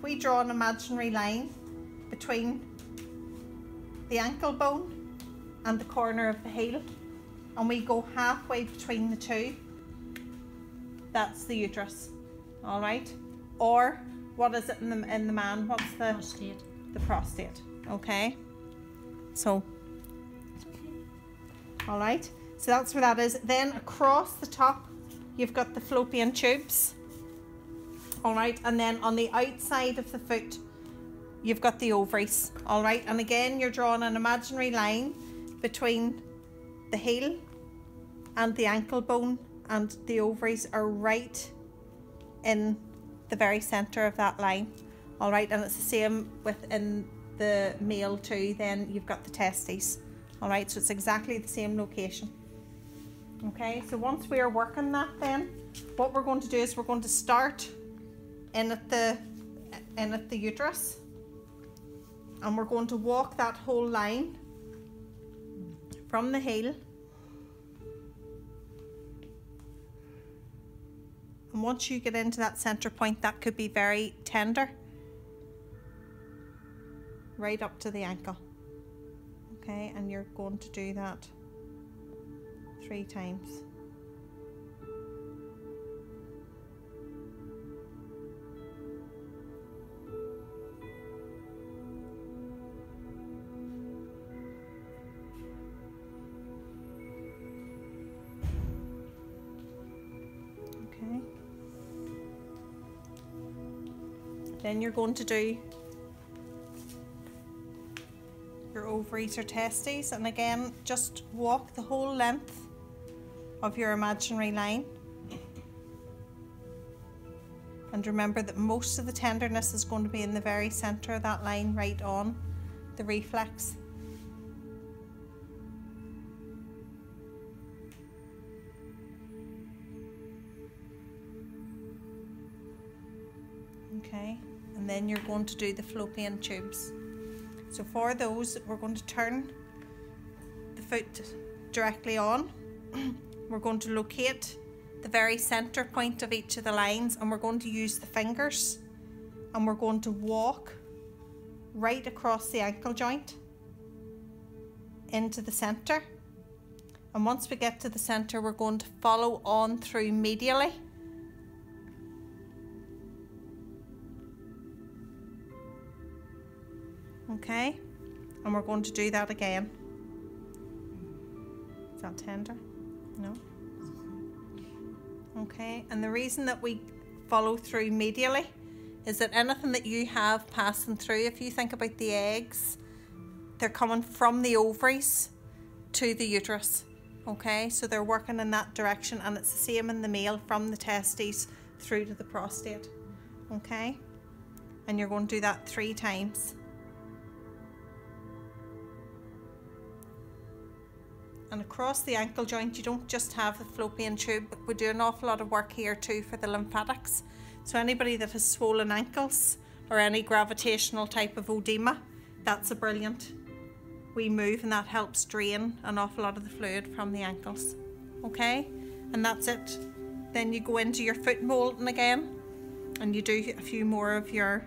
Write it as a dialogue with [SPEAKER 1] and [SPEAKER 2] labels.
[SPEAKER 1] we draw an imaginary line between the ankle bone and the corner of the heel, and we go halfway between the two, that's the uterus. All right, or what is it in the man? What's the
[SPEAKER 2] prostate?
[SPEAKER 1] The prostate. Okay, so all right, so that's where that is. Then across the top you've got the fallopian tubes. All right, and then on the outside of the foot you've got the ovaries. All right, and again you're drawing an imaginary line between the heel and the ankle bone, and the ovaries are right in the very center of that line. All right, and it's the same within the male too. Then you've got the testes. All right, so it's exactly the same location. Okay, so once we are working that, then what we're going to do is we're going to start in at the uterus, and we're going to walk that whole line from the heel, and once you get into that center point, that could be very tender, right up to the ankle. Okay, and you're going to do that 3 times. Okay. Then you're going to do your ovaries or testes, and again just walk the whole length of your imaginary line, and remember that most of the tenderness is going to be in the very center of that line, right on the reflex. Okay, and then you're going to do the fallopian tubes. So for those, we're going to turn the foot directly on. We're going to locate the very center point of each of the lines, and we're going to use the fingers, and we're going to walk right across the ankle joint into the center. And once we get to the center, we're going to follow on through medially. Okay, and we're going to do that again. Is that tender? No? Okay, and the reason that we follow through medially is that anything that you have passing through, if you think about the eggs, they're coming from the ovaries to the uterus. Okay, so they're working in that direction, and it's the same in the male, from the testes through to the prostate. Okay, and you're going to do that 3 times. And across the ankle joint, you don't just have the fallopian tube, but we do an awful lot of work here too for the lymphatics. So anybody that has swollen ankles or any gravitational type of oedema, that's a brilliant wee move, and that helps drain an awful lot of the fluid from the ankles. Okay, and that's it. Then you go into your foot molding again, and you do a few more of your